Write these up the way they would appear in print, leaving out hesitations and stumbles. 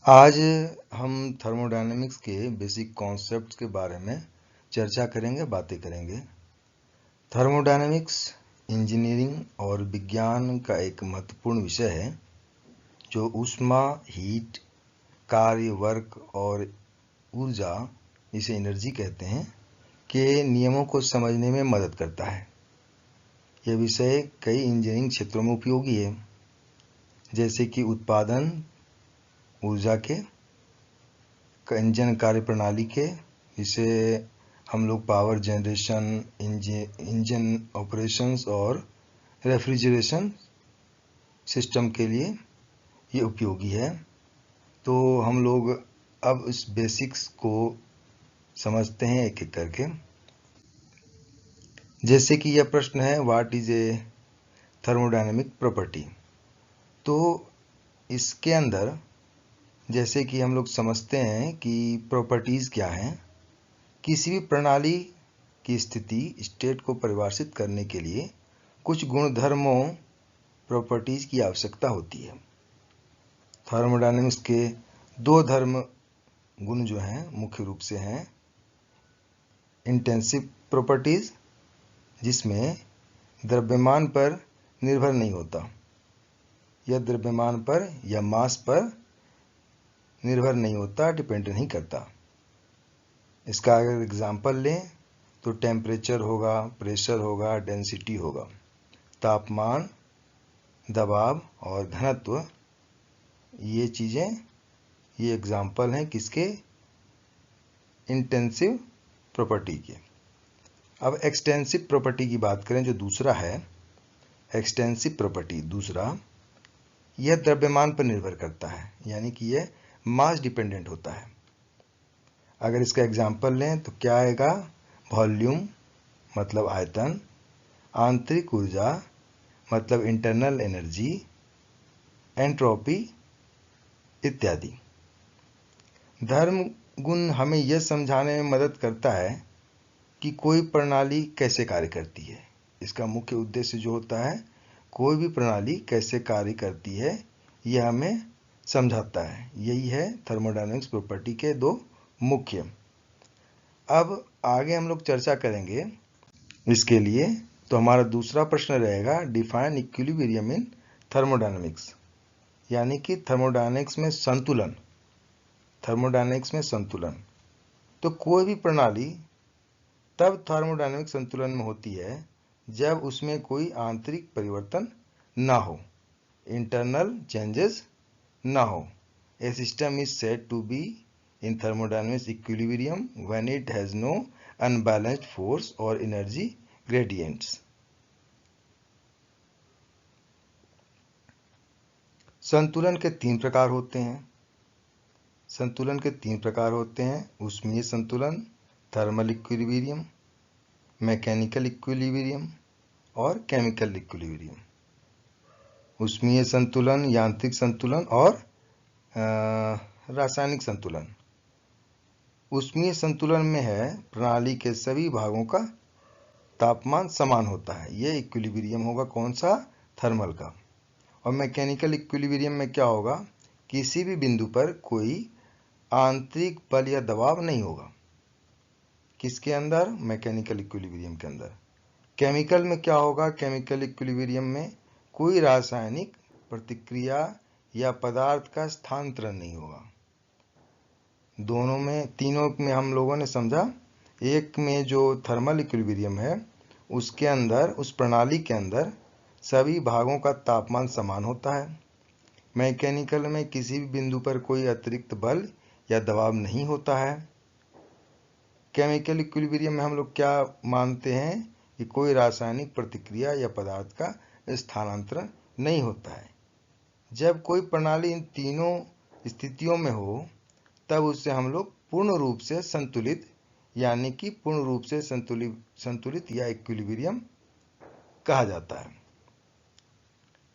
आज हम थर्मोडायनेमिक्स के बेसिक कॉन्सेप्ट्स के बारे में चर्चा करेंगे, बातें करेंगे। थर्मोडायनेमिक्स इंजीनियरिंग और विज्ञान का एक महत्वपूर्ण विषय है जो ऊष्मा, हीट, कार्य, वर्क और ऊर्जा, जिसे एनर्जी कहते हैं, के नियमों को समझने में मदद करता है। यह विषय कई इंजीनियरिंग क्षेत्रों में उपयोगी है, जैसे कि उत्पादन ऊर्जा के, इंजन कार्य प्रणाली के, जिसे हम लोग पावर जनरेशन, इंजन ऑपरेशंस और रेफ्रिजरेशन सिस्टम के लिए ये उपयोगी है। तो हम लोग अब इस बेसिक्स को समझते हैं एक एक करके। जैसे कि यह प्रश्न है, what is a thermodynamic property. तो इसके अंदर जैसे कि हम लोग समझते हैं कि प्रॉपर्टीज़ क्या हैं। किसी भी प्रणाली की स्थिति, स्टेट को परिभाषित करने के लिए कुछ गुणधर्मों, प्रॉपर्टीज की आवश्यकता होती है। थर्मोडायनेमिक्स के दो धर्म गुण जो हैं मुख्य रूप से हैं इंटेंसिव प्रॉपर्टीज, जिसमें द्रव्यमान पर निर्भर नहीं होता, यह द्रव्यमान पर या मास पर निर्भर नहीं होता, डिपेंड नहीं करता। इसका अगर एग्जाम्पल लें तो टेम्परेचर होगा, प्रेशर होगा, डेंसिटी होगा। तापमान, दबाव और घनत्व, ये चीज़ें, ये एग्जाम्पल हैं किसके? इंटेंसिव प्रॉपर्टी के। अब एक्सटेंसिव प्रॉपर्टी की बात करें, जो दूसरा है एक्सटेंसिव प्रॉपर्टी, दूसरा, यह द्रव्यमान पर निर्भर करता है, यानी कि यह मास डिपेंडेंट होता है। अगर इसका एग्जाम्पल लें तो क्या आएगा? वॉल्यूम मतलब आयतन, आंतरिक ऊर्जा मतलब इंटरनल एनर्जी, एंट्रोपी इत्यादि। धर्म गुण हमें यह समझाने में मदद करता है कि कोई प्रणाली कैसे कार्य करती है। इसका मुख्य उद्देश्य जो होता है, कोई भी प्रणाली कैसे कार्य करती है, यह हमें समझाता है। यही है थर्मोडायनेमिक्स प्रॉपर्टी के दो मुख्य। अब आगे हम लोग चर्चा करेंगे इसके लिए। तो हमारा दूसरा प्रश्न रहेगा, डिफाइन इक्विलिब्रियम इन थर्मोडायनेमिक्स, यानी कि थर्मोडायनेमिक्स में संतुलन। थर्मोडायनेमिक्स में संतुलन, तो कोई भी प्रणाली तब थर्मोडायनेमिक संतुलन में होती है जब उसमें कोई आंतरिक परिवर्तन ना हो, इंटरनल चेंजेस ना हो। A system is said to be in thermodynamics equilibrium when it has no unbalanced force और एनर्जी ग्रेडियंट्स। संतुलन के तीन प्रकार होते हैं। संतुलन के तीन प्रकार होते हैं, ऊष्मीय संतुलन, थर्मल इक्विलिब्रियम, मैकेनिकल इक्विलिब्रियम और केमिकल इक्विलिब्रियम। ऊष्मीय संतुलन, यांत्रिक संतुलन और रासायनिक संतुलन। ऊष्मीय संतुलन में है प्रणाली के सभी भागों का तापमान समान होता है, ये इक्विलिब्रियम होगा कौन सा? थर्मल का। और मैकेनिकल इक्विलिब्रियम में क्या होगा? किसी भी बिंदु पर कोई आंतरिक बल या दबाव नहीं होगा। किसके अंदर? मैकेनिकल इक्विलिब्रियम के अंदर। केमिकल में क्या होगा? केमिकल इक्विलिब्रियम में कोई रासायनिक प्रतिक्रिया या पदार्थ का स्थानांतरण नहीं होगा। दोनों में, तीनों में हम लोगों ने समझा। एक में जो थर्मल इक्विलिब्रियम है, उसके अंदर, उस प्रणाली के अंदर सभी भागों का तापमान समान होता है। मैकेनिकल में किसी भी बिंदु पर कोई अतिरिक्त बल या दबाव नहीं होता है। केमिकल इक्विलिब्रियम में हम लोग क्या मानते हैं कि कोई रासायनिक प्रतिक्रिया या पदार्थ का स्थानांतरण नहीं होता है। जब कोई प्रणाली इन तीनों स्थितियों में हो, तब उसे हम लोग पूर्ण रूप से संतुलित, यानी कि पूर्ण रूप से संतुलित या इक्विलिब्रियम कहा जाता है।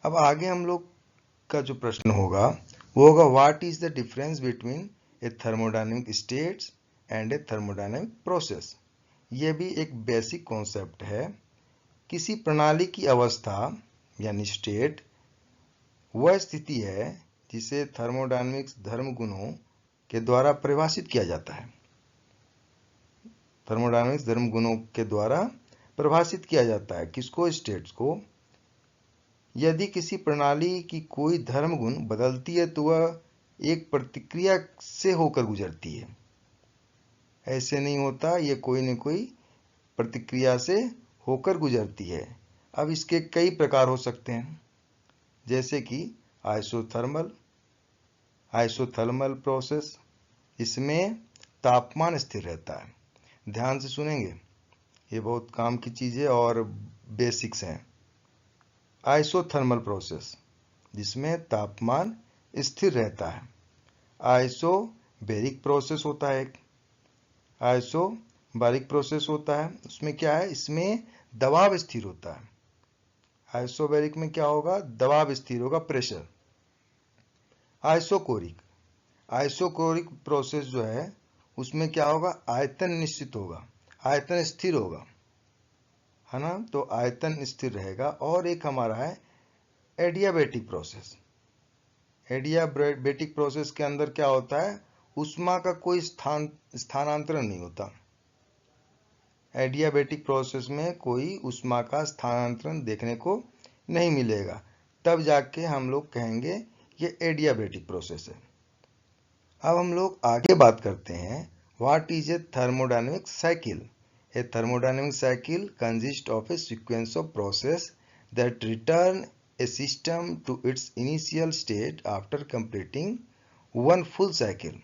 अब आगे हम लोग का जो प्रश्न होगा वो होगा, what is the difference between A thermodynamic states and A thermodynamic process. यह भी एक बेसिक कॉन्सेप्ट है। किसी प्रणाली की अवस्था यानी स्टेट वह स्थिति है जिसे थर्मोडायनेमिक्स धर्म गुणों के द्वारा परिभाषित किया जाता है। थर्मोडायनेमिक्स धर्म गुणों के द्वारा परिभाषित किया जाता है किसको? स्टेट्स को। यदि किसी प्रणाली की कोई धर्म गुण बदलती है तो वह एक प्रतिक्रिया से होकर गुजरती है। ऐसे नहीं होता, ये कोई न कोई प्रतिक्रिया से होकर गुजरती है। अब इसके कई प्रकार हो सकते हैं, जैसे कि आइसोथर्मल प्रोसेस, इसमें तापमान स्थिर रहता है। ध्यान से सुनेंगे, ये बहुत काम की चीज़ें और बेसिक्स हैं। आइसोथर्मल प्रोसेस जिसमें तापमान स्थिर रहता है। आइसोबैरिक प्रोसेस होता है, एक आइसोबारिक प्रोसेस होता है। उसमें क्या है? इसमें दबाव स्थिर होता है। आइसोबैरिक में क्या होगा? दबाव स्थिर होगा, प्रेशर। आइसोकोरिक प्रोसेस जो है उसमें क्या होगा? आयतन निश्चित होगा, आयतन स्थिर होगा, है ना? तो आयतन स्थिर रहेगा। और एक हमारा है एडियाबैटिक प्रोसेस। एडियाबैटिक प्रोसेस के अंदर क्या होता है? ऊष्मा का कोई स्थानांतरण नहीं होता। एडियाबैटिक प्रोसेस में कोई ऊष्मा का स्थानांतरण देखने को नहीं मिलेगा, तब जाके हम लोग कहेंगे ये एडियाबैटिक प्रोसेस है। अब हम लोग आगे बात करते हैं, what is a thermodynamic cycle? A thermodynamic cycle consist of A sequence of process that return a system to its initial state after completing one full cycle.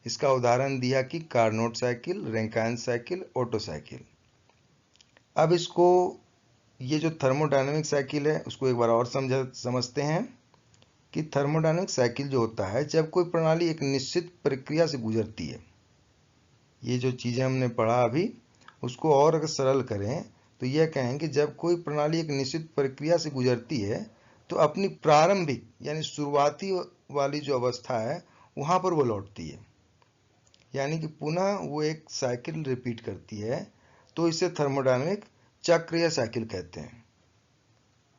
इसका उदाहरण दिया कि Carnot cycle, Rankine cycle, Otto cycle. अब इसको, ये जो thermodynamic cycle है उसको एक बार और समझते हैं कि थर्मोडायनेमिक साइकिल जो होता है जब कोई प्रणाली एक निश्चित प्रक्रिया से गुजरती है। ये जो चीज़ें हमने पढ़ा अभी, उसको और अगर सरल करें तो यह कहें कि जब कोई प्रणाली एक निश्चित प्रक्रिया से गुजरती है तो अपनी प्रारंभिक यानी शुरुआती वाली जो अवस्था है वहाँ पर वो लौटती है, यानी कि पुनः वो एक साइकिल रिपीट करती है। तो इसे थर्मोडायनेमिक चक्र या साइकिल कहते हैं।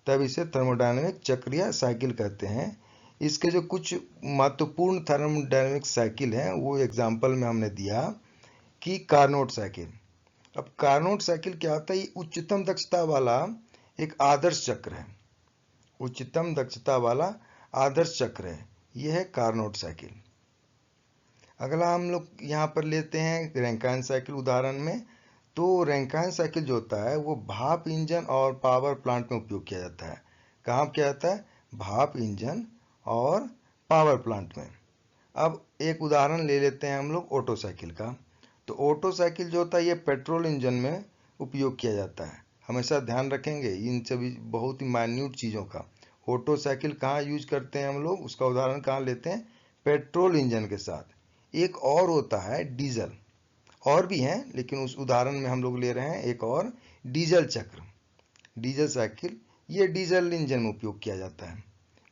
तब इसे थर्मोडायनेमिक चक्र या साइकिल कहते हैं। इसके जो कुछ महत्वपूर्ण थर्मोडायनेमिक साइकिल हैं वो एग्जाम्पल में हमने दिया कि कार्नोट साइकिल। अब कार्नोट साइकिल क्या होता है? ये उच्चतम दक्षता वाला एक आदर्श चक्र है। उच्चतम दक्षता वाला आदर्श चक्र है, यह है कार्नोट साइकिल। अगला हम लोग यहाँ पर लेते हैं रैंकाइन साइकिल उदाहरण में। तो रैंकाइन साइकिल जो होता है वो भाप इंजन और पावर प्लांट में उपयोग किया जाता है। कहाँ किया जाता है? भाप इंजन और पावर प्लांट में। अब एक उदाहरण ले लेते हैं हम लोग ऑटो साइकिल का। तो ऑटो साइकिल जो होता है ये पेट्रोल इंजन में उपयोग किया जाता है। हमेशा ध्यान रखेंगे इन सभी बहुत ही माइन्यूट चीज़ों का। ऑटो साइकिल कहाँ यूज करते हैं हम लोग, उसका उदाहरण कहाँ लेते हैं? पेट्रोल इंजन के साथ। एक और होता है डीजल, और भी हैं लेकिन उस उदाहरण में हम लोग ले रहे हैं एक और, डीजल चक्र, डीजल साइकिल। ये डीजल इंजन में उपयोग किया जाता है।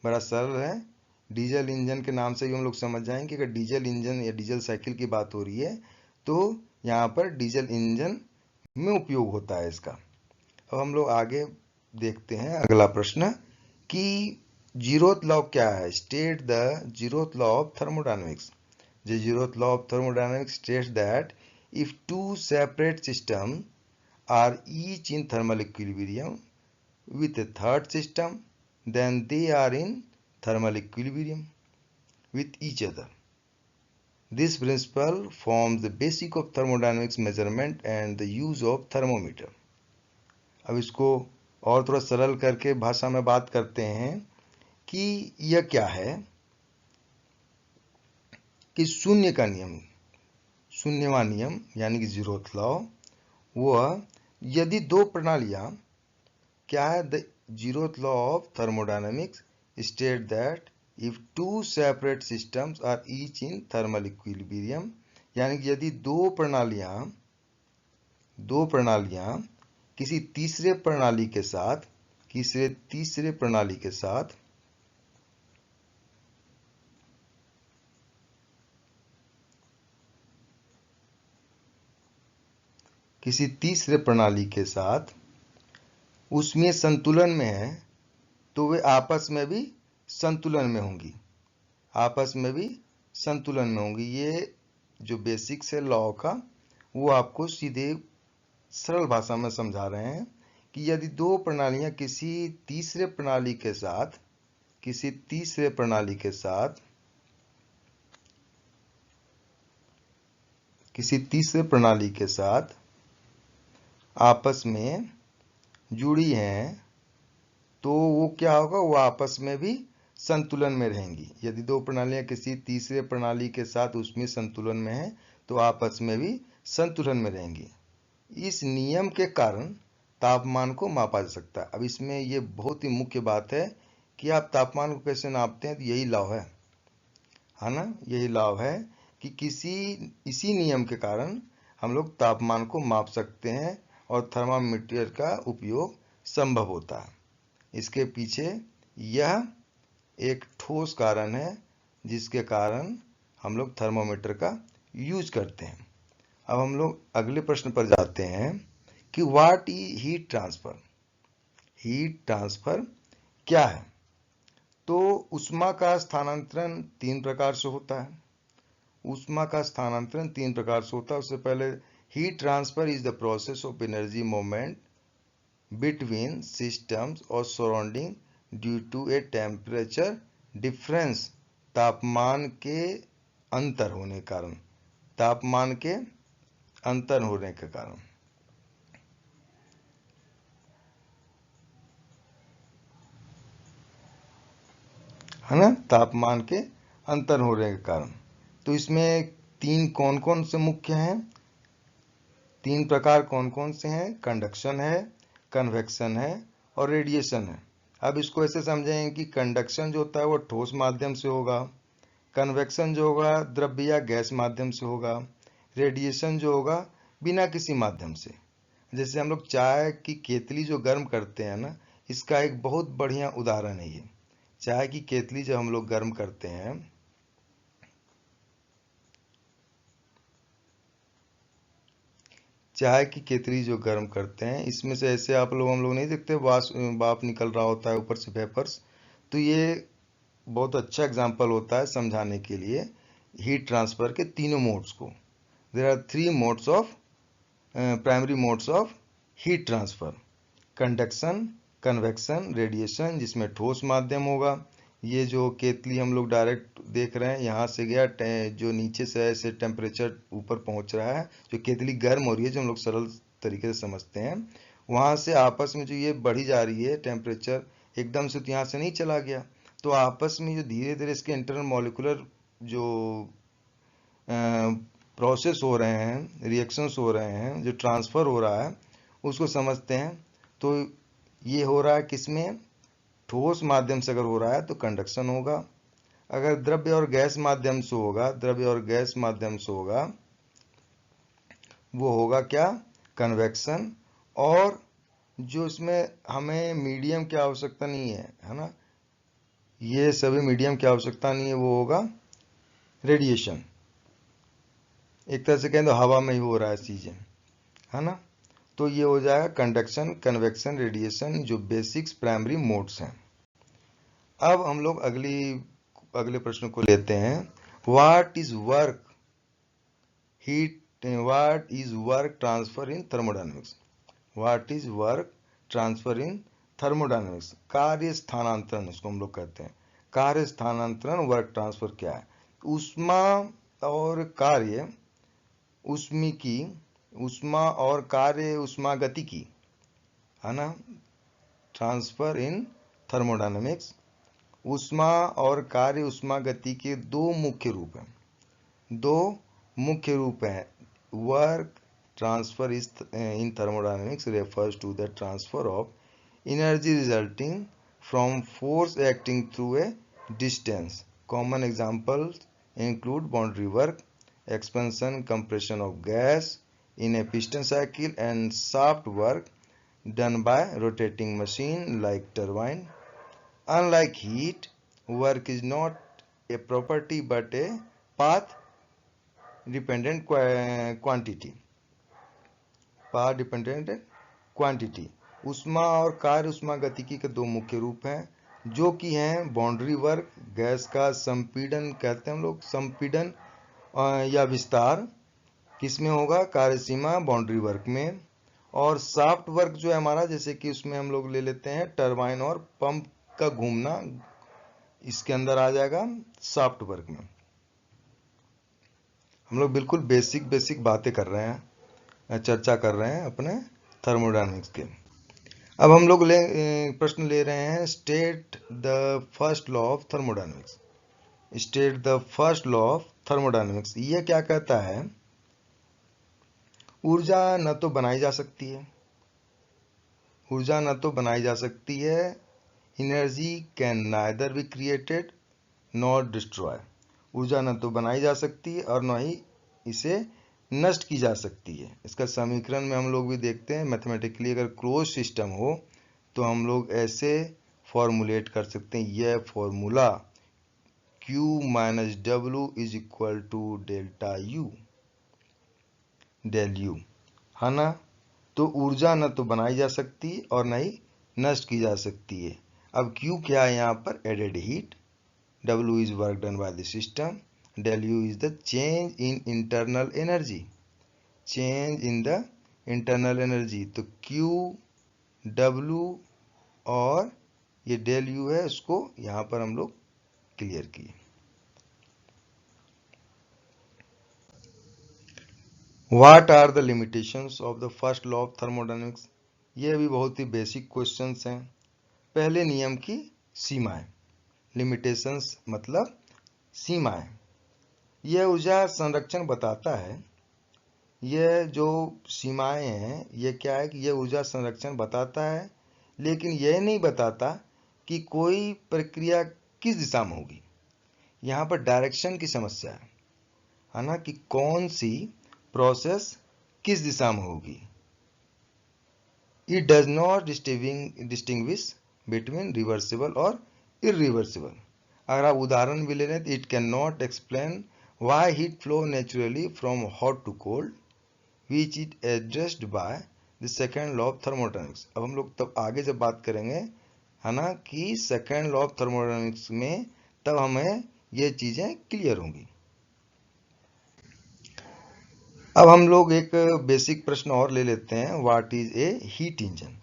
बड़ा सरल है, डीजल इंजन के नाम से भी हम लोग समझ जाएंगे कि अगर डीजल इंजन या डीजल साइकिल की बात हो रही है तो यहाँ पर डीजल इंजन में उपयोग होता है इसका। अब हम लोग आगे देखते हैं अगला प्रश्न कि जीरोथ लॉ क्या है? State the zeroth law of thermodynamics. The zeroth law of thermodynamics states that if two separate systems are each in thermal equilibrium with a third system, then they are in thermal equilibrium with each other. This principle forms the basic of thermodynamics measurement and the use of thermometer. अब इसको और थोड़ा सरल करके भाषा में बात करते हैं कि यह क्या है कि शून्य का नियम, शून्यवा नियम यानी कि जीरोथ लॉ, वह यदि दो प्रणालियां, क्या है? The zeroth law of thermodynamics state that if two separate systems are each in thermal equilibrium, यानी कि यदि दो प्रणालियां किसी तीसरे प्रणाली के साथ किसी तीसरे प्रणाली के साथ उसमें संतुलन में है तो वे आपस में भी संतुलन में होंगी। आपस में भी संतुलन में होंगी। ये जो बेसिक्स है लॉ का वो आपको सीधे सरल भाषा में समझा रहे हैं कि यदि दो प्रणालियां किसी तीसरे प्रणाली के साथ आपस में जुड़ी हैं तो वो क्या होगा, वो आपस में भी संतुलन में रहेंगी। यदि दो प्रणालियां किसी तीसरे प्रणाली के साथ उसमें संतुलन में हैं तो आपस में भी संतुलन में रहेंगी। इस नियम के कारण तापमान को मापा जा सकता है। अब इसमें ये बहुत ही मुख्य बात है कि आप तापमान को कैसे नापते हैं, तो यही लॉ है ना, यही लॉ है कि इसी नियम के कारण हम लोग तापमान को माप सकते हैं और थर्मामीटर का उपयोग संभव होता है। इसके पीछे यह एक ठोस कारण है जिसके कारण हम लोग थर्मामीटर का यूज करते हैं। अब हम लोग अगले प्रश्न पर जाते हैं कि what is heat transfer. Heat transfer क्या है? तो ऊष्मा का स्थानांतरण तीन प्रकार से होता है। उससे पहले heat transfer is the process of energy movement between systems और surrounding due to a temperature difference. तापमान के अंतर होने के कारण है ना, तापमान के अंतर होने के कारण। तो इसमें तीन कौन से मुख्य हैं, तीन प्रकार कौन से हैं? कंडक्शन है, कन्वेक्शन है और रेडिएशन है। अब इसको ऐसे समझें कि कंडक्शन जो होता है वो ठोस माध्यम से होगा, कन्वेक्शन जो होगा द्रव्य या गैस माध्यम से होगा, रेडिएशन जो होगा बिना किसी माध्यम से। जैसे हम लोग चाय की केतली जो गर्म करते हैं ना, इसका एक बहुत बढ़िया उदाहरण है ये। चाय की केतली जब हम लोग गर्म करते हैं, चाय की केतली जो गर्म करते हैं, इसमें से ऐसे हम लोग नहीं देखते भाप निकल रहा होता है ऊपर से, वेपर्स। तो ये बहुत अच्छा एग्जांपल होता है समझाने के लिए हीट ट्रांसफर के तीनों मोड्स को। There are three modes of primary modes of heat transfer: conduction, convection, radiation, जिसमें ठोस माध्यम होगा। ये जो केतली हम लोग डायरेक्ट देख रहे हैं, यहाँ से गया जो नीचे से ऐसे टेम्परेचर ऊपर पहुँच रहा है, जो केतली गर्म हो रही है, जो हम लोग सरल तरीके से समझते हैं, वहाँ से आपस में जो ये बढ़ी जा रही है टेम्परेचर, एकदम से तो यहाँ से नहीं चला गया। तो आपस में जो धीरे धीरे इसके इंटरनल मॉलिक्यूलर जो प्रोसेस हो रहे हैं, रिएक्शंस हो रहे हैं, जो ट्रांसफ़र हो रहा है, उसको समझते हैं। तो ये हो रहा है किसमें? ठोस माध्यम से अगर हो रहा है तो कंडक्शन होगा, अगर द्रव्य और गैस माध्यम से होगा वो होगा क्या? कन्वेक्शन। और जो इसमें हमें मीडियम की आवश्यकता नहीं है ना, ये सभी मीडियम की आवश्यकता नहीं है, वो होगा रेडिएशन। एक तरह से कहें तो हवा में ही हो रहा है चीजें, है ना। तो ये हो जाएगा कंडक्शन, कन्वेक्शन, रेडिएशन, जो बेसिक्स प्राइमरी मोड्स हैं। अब हम लोग अगले प्रश्न को लेते हैं। What is work transfer in thermodynamics? What is work transfer in thermodynamics? कार्य स्थानांतरण इसको हम लोग कहते हैं। कार्य स्थानांतरण, वर्क ट्रांसफर क्या है? ऊष्मा और कार्य उष्मागतिकी, है ना। ट्रांसफर इन थर्मोडायनेमिक्स, ऊष्मा और कार्य उष्मागति के दो मुख्य रूप हैं। Work transfer in thermodynamics refers to the transfer of energy resulting from force acting through a distance. Common examples include boundary work, expansion compression of gas in a piston cycle, and shaft work done by rotating machine like turbine. Unlike heat, work is not a property but a path dependent quantity. ऊष्मा और कार्य उष्मागतिकी के दो मुख्य रूप हैं। जो कि हैं बाउंड्री वर्क, गैस का संपीड़न कहते हैं हम लोग, संपीड़न या विस्तार किस में होगा, कार्यसीमा बाउंड्री वर्क में। और सॉफ्ट वर्क जो है हमारा, जैसे कि उसमें हम लोग ले लेते हैं टरबाइन और पंप का घूमना, इसके अंदर आ जाएगा सॉफ्ट वर्क में। हम लोग बिल्कुल बेसिक बातें कर रहे हैं, चर्चा कर रहे हैं अपने थर्मोडायनेमिक्स के। अब हम लोग प्रश्न ले रहे हैं, state the first law of thermodynamics. State the first law of thermodynamics, ये क्या कहता है, ऊर्जा न तो बनाई जा सकती है, ऊर्जा न तो बनाई जा सकती है, energy can neither be created not destroy. ऊर्जा न तो बनाई जा सकती है और न ही इसे नष्ट की जा सकती है। इसका समीकरण में हम लोग भी देखते हैं, मैथमेटिकली अगर क्लोज सिस्टम हो तो हम लोग ऐसे फॉर्मुलेट कर सकते हैं, यह formula Q minus W is equal to delta U, del U, है ना। तो ऊर्जा न तो बनाई जा सकती और न ही नष्ट की जा सकती है। अब Q क्या है यहाँ पर, added heat, W is work done by the system, del U is the change in internal energy, change in the internal energy। तो Q, W और ये del U है, उसको यहाँ पर हम लोग क्लियर किए। What are the limitations of the first law of thermodynamics? ये भी बहुत ही बेसिक क्वेश्चंस हैं। पहले नियम की सीमाएं, लिमिटेशंस मतलब सीमाएं। यह ऊर्जा संरक्षण बताता है, यह जो सीमाएं हैं ये क्या है कि यह ऊर्जा संरक्षण बताता है, लेकिन यह नहीं बताता कि कोई प्रक्रिया किस दिशा में होगी। यहाँ पर डायरेक्शन की समस्या है ना, कि कौन सी प्रोसेस किस दिशा में होगी। It does not distinguish between reversible और इरिवर्सिबल। अगर आप उदाहरण भी ले लें तो it can not explain why heat flow naturally from hot to cold which it addressed by the second law of thermodynamics. अब हम लोग तब आगे जब बात करेंगे, है ना, कि सेकेंड लॉ ऑफ थर्मोडायनेमिक्स में, तब हमें ये चीजें क्लियर होंगी। अब हम लोग एक बेसिक प्रश्न और ले लेते हैं, what is a heat engine.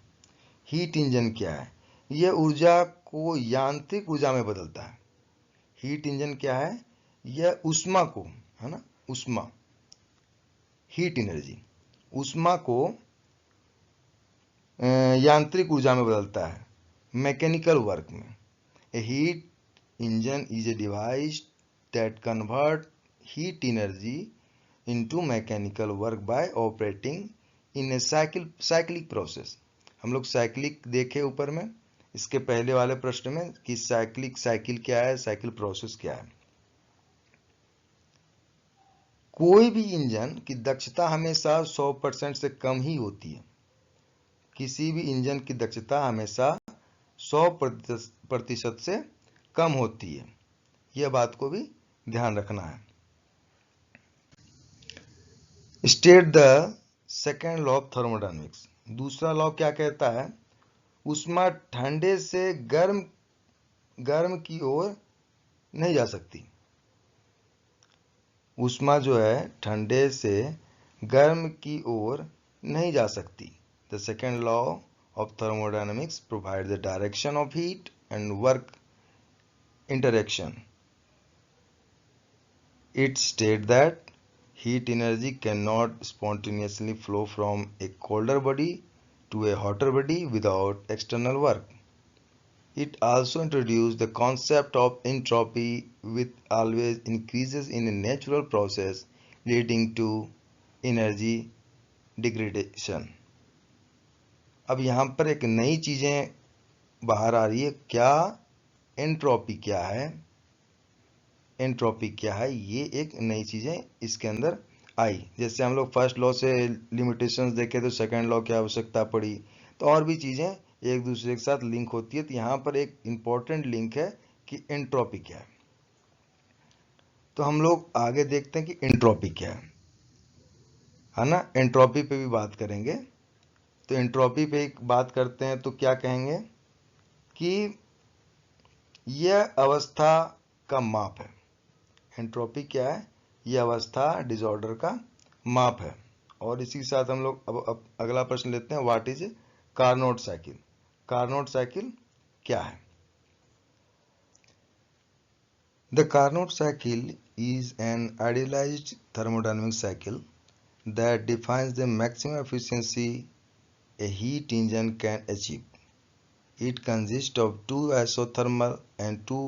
Heat engine क्या है, यह ऊर्जा को यांत्रिक ऊर्जा में बदलता है। हीट इंजन क्या है, यह ऊष्मा को, है ना, ऊष्मा, हीट एनर्जी, ऊष्मा को यांत्रिक ऊर्जा में बदलता है, मैकेनिकल वर्क में। A heat engine is a device that convert heat energy into mechanical work by operating in a cyclic process. हम लोग साइक्लिक देखे ऊपर में, इसके पहले वाले प्रश्न में, कि साइकिल क्या है, साइकिल प्रोसेस क्या है। कोई भी इंजन की दक्षता हमेशा 100% से कम ही होती है। किसी भी इंजन की दक्षता हमेशा 100% से कम होती है, यह बात को भी ध्यान रखना है। State the second law of thermodynamics. दूसरा लॉ क्या कहता है, ऊष्मा ठंडे से गर्म की ओर नहीं जा सकती। ऊष्मा जो है ठंडे से गर्म की ओर नहीं जा सकती। The second law of thermodynamics provide the direction of heat and work interaction. It state that heat energy cannot spontaneously flow from a colder body to a hotter body without external work. It also introduced the concept of entropy, which always increases in a natural process, leading to energy degradation. अब यहाँ पर एक नई चीजें बाहर आ रही है, क्या एंट्रोपी क्या है, एंट्रोपी क्या है, ये एक नई चीजें इसके अंदर आई। जैसे हम लोग फर्स्ट लॉ से लिमिटेशंस देखे तो सेकंड लॉ की आवश्यकता पड़ी, तो और भी चीजें एक दूसरे के साथ लिंक होती है। तो यहाँ पर एक इंपॉर्टेंट लिंक है कि एंट्रोपी क्या है। तो हम लोग आगे देखते हैं कि एंट्रोपी क्या है ना, एंट्रोपी पे भी बात करेंगे। तो एंट्रोपी पे बात करते हैं तो क्या कहेंगे कि यह अवस्था का माप है। एंट्रोपी क्या है? यह अवस्था डिसऑर्डर का माप है। और इसी के साथ हम लोग अब अगला प्रश्न लेते हैं, what is Carnot cycle? Carnot cycle क्या है? The Carnot cycle is an idealized thermodynamic cycle that defines the maximum efficiency a heat engine can achieve. It consists of two isothermal and two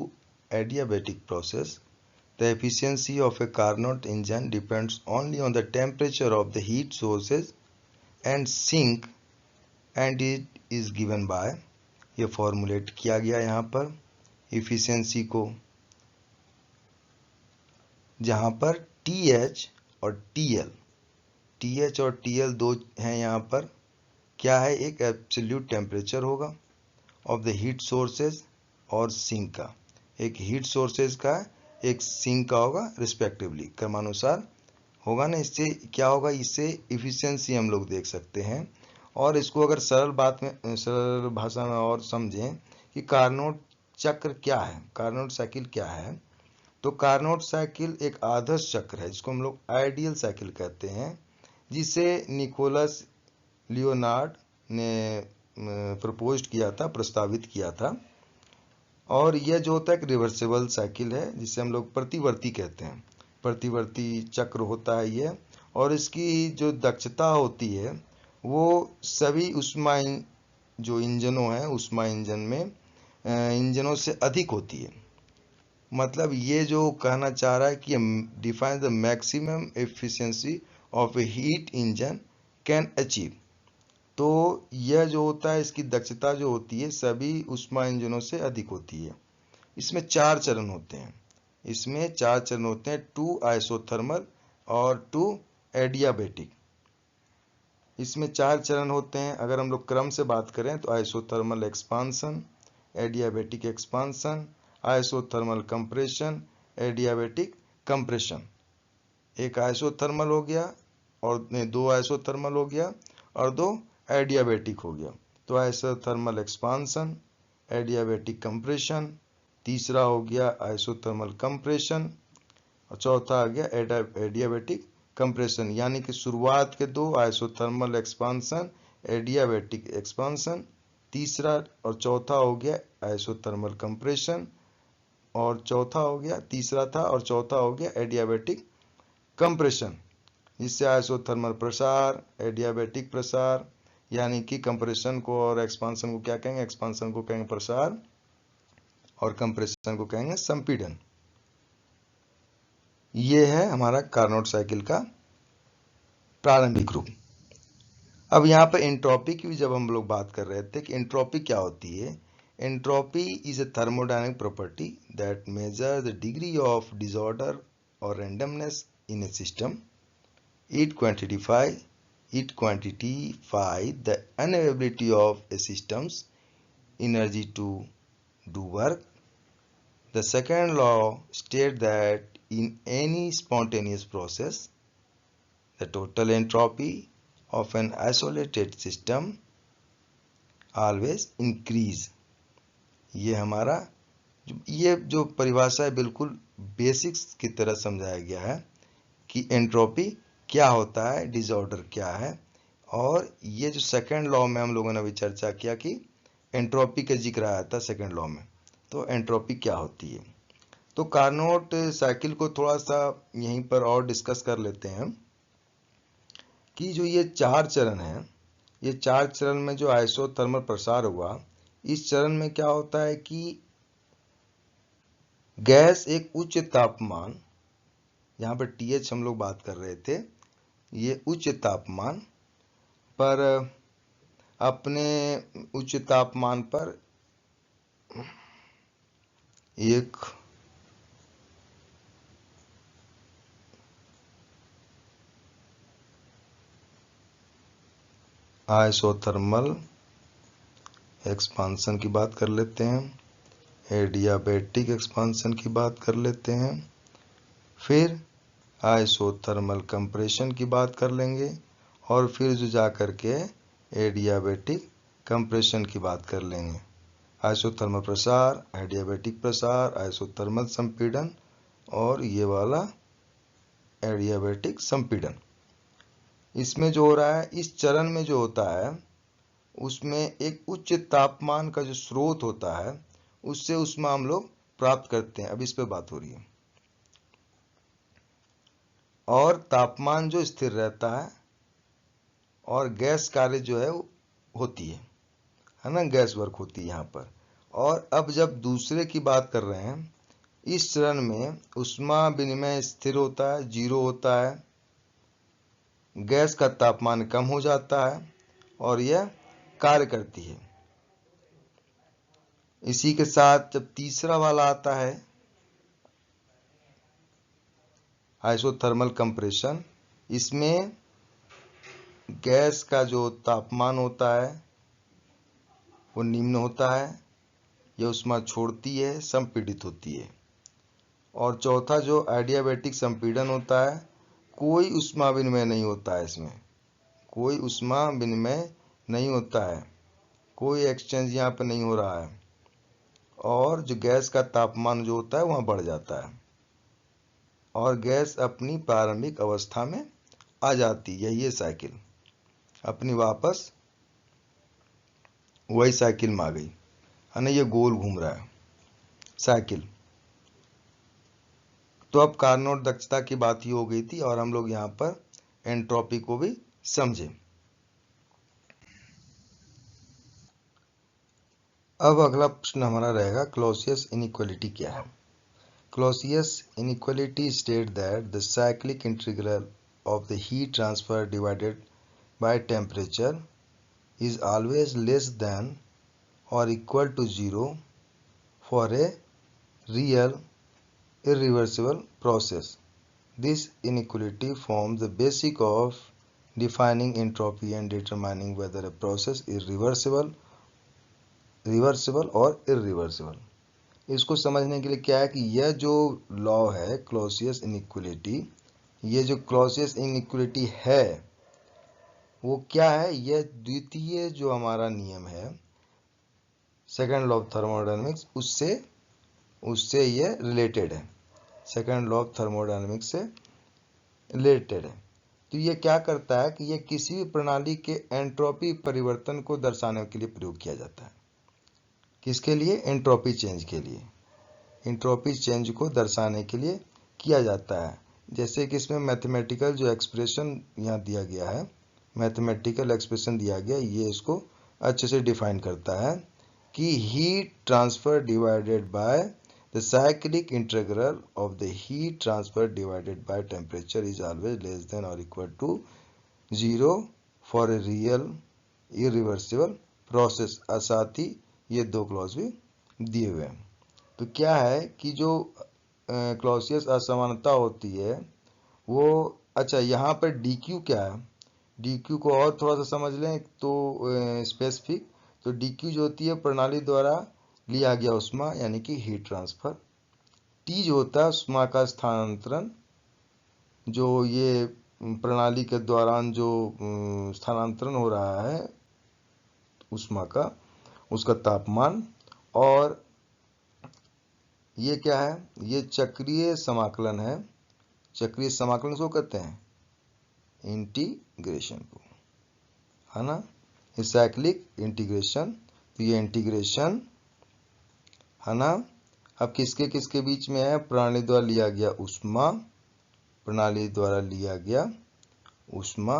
adiabatic processes. The efficiency of a Carnot engine depends only on the temperature of the heat sources and sink, and it is given by, ये formulate किया गया यहाँ पर efficiency को, जहाँ पर TH और TL दो हैं यहाँ पर। क्या है? एक एब्सोल्यूट टेम्परेचर होगा ऑफ द हीट सोर्सेज और सिंक का, एक हीट सोर्सेज का, एक सिंक का होगा रिस्पेक्टिवली, क्रमानुसार होगा ना। इससे क्या होगा? इससे इफिशियंसी हम लोग देख सकते हैं। और इसको अगर सरल भाषा में और समझें कि कार्नोट चक्र क्या है, कार्नोट साइकिल क्या है, तो कार्नोट साइकिल एक आदर्श चक्र है जिसको हम लोग आइडियल साइकिल कहते हैं, जिसे निकोलस लियोनार्ड ने प्रपोज किया था, प्रस्तावित किया था। और यह जो होता है एक रिवर्सिबल साइकिल है जिसे हम लोग प्रतिवर्ती कहते हैं, प्रतिवर्ती चक्र होता है ये। और इसकी जो दक्षता होती है वो सभी ऊष्मा जो इंजनों हैं, ऊष्मा इंजन में इंजनों से अधिक होती है। मतलब ये जो कहना चाह रहा है कि define the maximum efficiency of A heat engine can achieve. तो यह जो होता है इसकी दक्षता जो होती है सभी ऊष्मा इंजनों से अधिक होती है। इसमें 4 चरण होते हैं, इसमें 4 चरण होते हैं, 2 आइसोथर्मल और 2 एडियाबेटिक। इसमें 4 चरण होते हैं। अगर हम लोग क्रम से बात करें तो isothermal expansion, adiabatic expansion, isothermal compression, adiabatic compression. एक आइसोथर्मल हो गया और 2 आइसोथर्मल हो गया और 2 एडियाबेटिक हो गया। तो आइसोथर्मल एक्सपांसन, एडियाबेटिक कंप्रेशन, तीसरा हो गया आइसोथर्मल कंप्रेशन और चौथा आ गया एडियाबेटिक कंप्रेशन। यानी कि शुरुआत के 2 आइसोथर्मल एक्सपांसन, एडियाबेटिक एक्सपांसन, तीसरा और चौथा हो गया आइसोथर्मल कंप्रेशन, और चौथा हो गया, तीसरा था और चौथा हो गया एडियाबेटिक कंप्रेशन, जिससे आइसोथर्मल प्रसार, एडियाबेटिक प्रसार, यानी कि कंप्रेशन को और एक्सपांसन को क्या कहेंगे? एक्सपांसन को कहेंगे प्रसार और कंप्रेशन को कहेंगे संपीड़न। ये है हमारा कार्नोट साइकिल का प्रारंभिक रूप। अब यहाँ पर एंट्रोपी की भी जब हम लोग बात कर रहे थे कि एंट्रोपी क्या होती है, entropy is a thermodynamic property that measure the degree of disorder और randomness in a system. It quantify the unavailability of a system's energy to do work. The second law states that in any spontaneous process, the total entropy of an isolated system always increase. ये हमारा ये जो परिभाषा है बिल्कुल basics की तरह समझाया गया है कि एंट्रोपी क्या होता है, डिसऑर्डर क्या है। और ये जो सेकेंड लॉ में हम लोगों ने अभी चर्चा किया कि एंट्रोपी का जिक्र आया था सेकेंड लॉ में, तो एंट्रोपी क्या होती है। तो कार्नोट साइकिल को थोड़ा सा यहीं पर और डिस्कस कर लेते हैं कि जो ये 4 चरण हैं, ये 4 चरण में जो आइसोथर्मल प्रसार हुआ, इस चरण में क्या होता है कि गैस एक उच्च तापमान, यहाँ पर TH हम लोग बात कर रहे थे, ये उच्च तापमान पर अपने उच्च तापमान पर एक आइसोथर्मल एक्सपांसन की बात कर लेते हैं, एडियाबेटिक एक्सपांसन की बात कर लेते हैं, फिर आइसोथर्मल कंप्रेशन की बात कर लेंगे और फिर जो जा कर के एडियाबेटिक कंप्रेशन की बात कर लेंगे। आइसोथर्मल प्रसार, एडियाबैटिक प्रसार, आइसोथर्मल संपीड़न और ये वाला एडियाबैटिक संपीड़न। इसमें जो हो रहा है, इस चरण में जो होता है उसमें एक उच्च तापमान का जो स्रोत होता है उससे ऊष्मा हम लोग प्राप्त करते हैं। अब इस पे बात हो रही है। और तापमान जो स्थिर रहता है और गैस कार्य जो है होती है ना, गैस वर्क होती है यहाँ पर। और अब जब दूसरे की बात कर रहे हैं, इस चरण में ऊष्मा विनिमय स्थिर होता है, जीरो होता है, गैस का तापमान कम हो जाता है और यह कार्य करती है। इसी के साथ जब तीसरा वाला आता है आइसोथर्मल कंप्रेशन, इसमें गैस का जो तापमान होता है वो निम्न होता है, यह ऊष्मा छोड़ती है, संपीड़ित होती है। और चौथा जो एडियाबैटिक संपीड़न होता है, कोई ऊष्मा विनिमय नहीं होता है, इसमें कोई ऊष्मा विनिमय नहीं होता है, कोई एक्सचेंज यहाँ पर नहीं हो रहा है और जो गैस का तापमान जो होता है वहाँ बढ़ जाता है और गैस अपनी प्रारंभिक अवस्था में आ जाती है। ये साइकिल अपनी वापस वही साइकिल में आ गई है ना, ये गोल घूम रहा है साइकिल। तो अब कार्नोट दक्षता की बात ही हो गई थी और हम लोग यहाँ पर एंट्रोपी को भी समझे। अब अगला प्रश्न हमारा रहेगा क्लॉसियस इनइक्वालिटी क्या है। Clausius inequality states that the cyclic integral of the heat transfer divided by temperature is always less than or equal to 0 for a real irreversible process. This inequality forms the basis of defining entropy and determining whether a process is reversible or irreversible. इसको समझने के लिए क्या है कि यह जो law है क्लॉसियस इनइक्वालिटी, ये जो क्लॉसियस इनइक्वालिटी है वो क्या है, यह द्वितीय जो हमारा नियम है सेकंड लॉ ऑफ थर्मोडायनामिक्स उससे ये रिलेटेड है, सेकंड लॉ ऑफ थर्मोडायनामिक्स से रिलेटेड है। तो ये क्या करता है कि ये किसी भी प्रणाली के एंट्रोपी परिवर्तन को दर्शाने के लिए प्रयोग किया जाता है। किसके लिए? एंट्रोपी चेंज के लिए, एंट्रोपी चेंज को दर्शाने के लिए किया जाता है। जैसे कि इसमें मैथमेटिकल जो एक्सप्रेशन यहाँ दिया गया है, मैथमेटिकल एक्सप्रेशन दिया गया, ये इसको अच्छे से डिफाइन करता है कि heat transfer divided by the cyclic integral of the heat transfer divided by temperature is always less than और equal to 0 for a real irreversible process. साथ ही ये दो क्लॉज भी दिए हुए हैं। तो क्या है कि जो क्लॉसियस असमानता होती है वो, अच्छा यहाँ पर डी क्यू क्या है, डी क्यू को और थोड़ा सा समझ लें तो स्पेसिफिक, तो डी क्यू जो होती है प्रणाली द्वारा लिया गया ऊष्मा यानी कि हीट ट्रांसफर। टी जो होता है ऊष्मा का स्थानांतरण, जो ये प्रणाली के दौरान जो स्थानांतरण हो रहा है ऊष्मा का, उसका तापमान। और ये क्या है, ये चक्रीय समाकलन है। चक्रीय समाकलन को कहते हैं इंटीग्रेशन को, है ना, ये साइक्लिक इंटीग्रेशन। तो ये इंटीग्रेशन है ना, अब किसके किसके बीच में है, प्रणाली द्वारा लिया गया ऊष्मा, प्रणाली द्वारा लिया गया ऊष्मा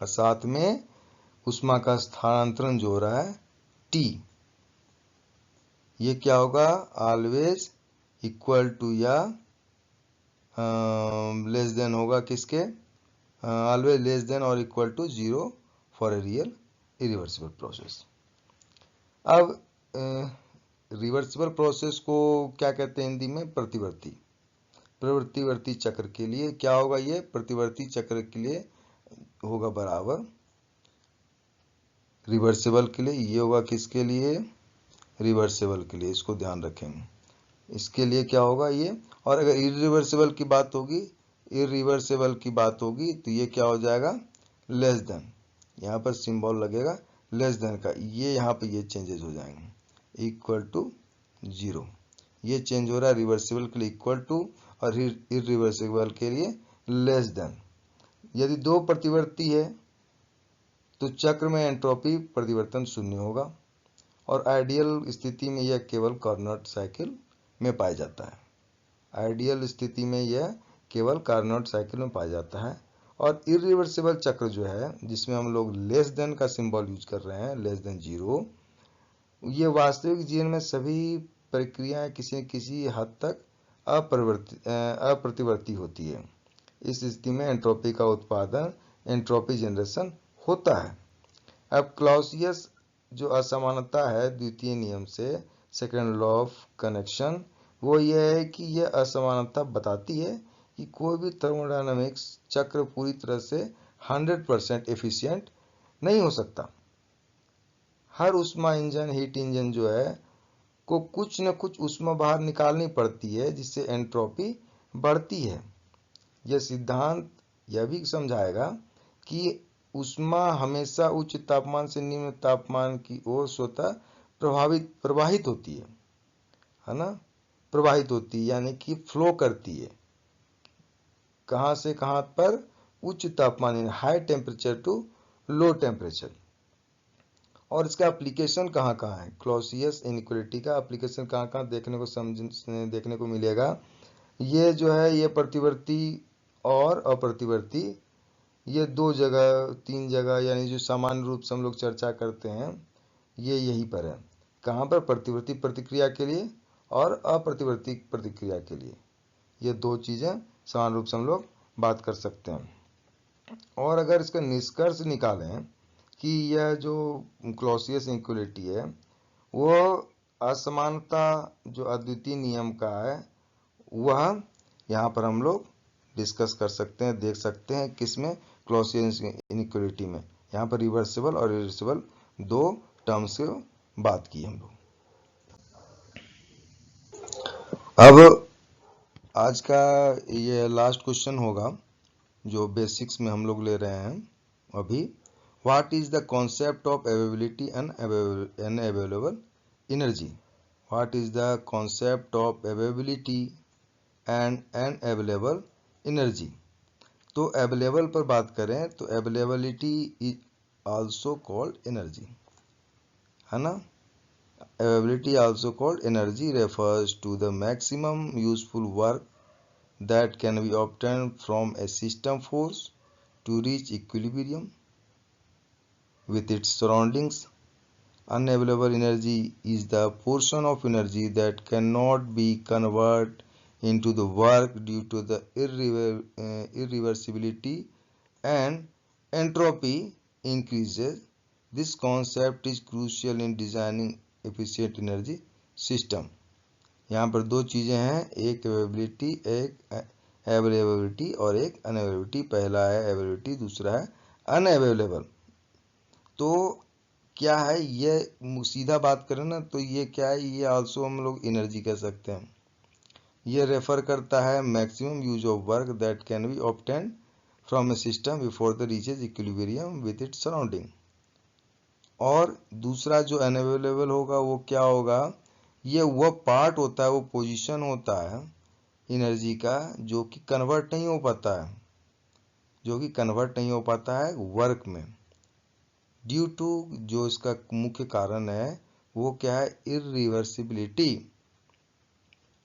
और साथ में ऊष्मा का स्थानांतरण जो हो रहा है टी, ये क्या होगा, ऑलवेज इक्वल टू या लेस देन होगा किसके, ऑलवेज लेस देन और equal to 0 for a real irreversible process. अब रिवर्सिबल प्रोसेस को क्या कहते हैं हिंदी में, प्रतिवर्ती। प्रतिवर्ती चक्र के लिए क्या होगा, ये प्रतिवर्ती चक्र के लिए होगा बराबर, रिवर्सिबल के लिए ये होगा किसके लिए, रिवर्सिबल के लिए, इसको ध्यान रखेंगे। इसके लिए क्या होगा ये, और अगर इरिवर्सिबल की बात होगी, इरिवर्सिबल की बात होगी तो ये क्या हो जाएगा, लेस देन, यहाँ पर सिंबल लगेगा लेस देन का, ये यहाँ पे ये चेंजेस हो जाएंगे, इक्वल टू 0, ये चेंज हो रहा है रिवर्सिबल के लिए इक्वल टू और इरिवर्सिबल के लिए लेस देन। यदि दो प्रतिवर्ती है तो चक्र में एंट्रोपी परिवर्तन शून्य होगा और आइडियल स्थिति में यह केवल कार्नोट साइकिल में पाया जाता है। आइडियल स्थिति में यह केवल कार्नोट साइकिल में पाया जाता है। और इरिवर्सिबल चक्र जो है जिसमें हम लोग लेस देन का सिंबल यूज कर रहे हैं, लेस देन 0, ये वास्तविक जीवन में सभी प्रक्रियाएं किसी किसी हद तक अप्रतिवर्ती होती है। इस स्थिति में एंट्रोपी का उत्पादन, एंट्रोपी जनरेशन होता है। अब क्लॉसियस जो असमानता है द्वितीय नियम से, सेकेंड लॉ ऑफ कनेक्शन, वो यह है कि यह असमानता बताती है कि कोई भी थर्मोडायनामिक्स चक्र पूरी तरह से 100% एफिशिएंट नहीं हो सकता। हर ऊष्मा इंजन, हीट इंजन जो है को कुछ न कुछ ऊष्मा बाहर निकालनी पड़ती है जिससे एंट्रोपी बढ़ती है। यह सिद्धांत यह भी समझाएगा कि ऊष्मा हमेशा उच्च तापमान से निम्न तापमान की ओर स्वतः प्रवाहित होती है ना, प्रवाहित होती है यानी कि फ्लो करती है। कहां से कहां पर? उच्च तापमान, high temperature to low temperature. और इसका एप्लीकेशन कहाँ कहाँ है? क्लॉसियस इनइक्वालिटी का एप्लीकेशन कहाँ कहाँ देखने को मिलेगा? ये जो है ये प्रतिवर्ती और अप्रतिवर्ती, ये 2 जगह 3 जगह, यानी जो सामान्य रूप से हम लोग चर्चा करते हैं ये यहीं पर है। कहाँ पर? प्रतिवर्ती प्रतिक्रिया के लिए और अप्रतिवर्ती प्रतिक्रिया के लिए। ये 2 चीज़ें सामान्य रूप से हम लोग बात कर सकते हैं। और अगर इसका निष्कर्ष निकालें कि यह जो क्लॉसियस इनइक्वालिटी है वो असमानता जो अद्वितीय नियम का है, वह यहाँ पर हम लोग डिस्कस कर सकते हैं, देख सकते हैं किसमें? क्लॉसियस इनइक्वालिटी में। यहाँ पर रिवर्सिबल और इरिवर्सिबल 2 टर्म्स की बात की हम लोग। अब आज का ये लास्ट क्वेश्चन होगा जो बेसिक्स में हम लोग ले रहे हैं अभी। What is the concept of availability and unavailable energy? What is the concept of availability and unavailable energy? तो available पर बात करें तो availability is also called energy, है ना? Availability also called energy refers to the maximum useful work that can be obtained from a system force to reach equilibrium with its surroundings. Unavailable energy is the portion of energy that cannot be converted into the work due to the irreversibility and entropy increases. This concept is crucial in designing efficient energy system. यहाँ पर 2 चीज़ें हैं, एक availability, एक availability और एक unavailability. पहला है अवेलेबिलिटी, दूसरा है अनअवेलेबल। तो क्या है ये? सीधा बात करें ना तो ये क्या है? ये आल्सो हम लोग एनर्जी कह सकते हैं। ये रेफर करता है maximum use of work that can be obtained from A system before the reaches equilibrium with its surrounding. और दूसरा जो अनअवेलेबल होगा वो क्या होगा? ये वह पार्ट होता है, वो पोजीशन होता है एनर्जी का जो कि कन्वर्ट नहीं हो पाता है, जो कि कन्वर्ट नहीं हो पाता है वर्क में, ड्यू टू, जो इसका मुख्य कारण है वो क्या है? इरिवर्सिबिलिटी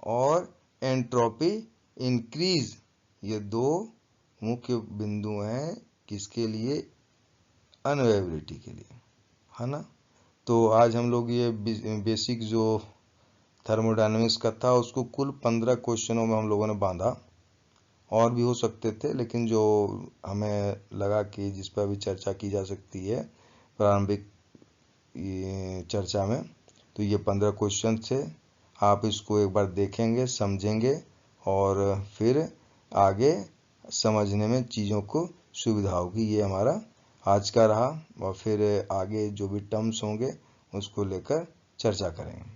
और एंट्रोपी इंक्रीज। ये 2 मुख्य बिंदु हैं किसके लिए? अनअवेलेबिलिटी के लिए, है ना? तो आज हम लोग ये बेसिक जो थर्मोडायनामिक्स का था उसको कुल 15 क्वेश्चनों में हम लोगों ने बांधा। और भी हो सकते थे लेकिन जो हमें लगा कि जिस पर अभी चर्चा की जा सकती है प्रारंभिक चर्चा में, तो ये 15 क्वेश्चन थे। आप इसको एक बार देखेंगे, समझेंगे और फिर आगे समझने में चीज़ों को सुविधा होगी। ये हमारा आज का रहा और फिर आगे जो भी टर्म्स होंगे उसको लेकर चर्चा करेंगे।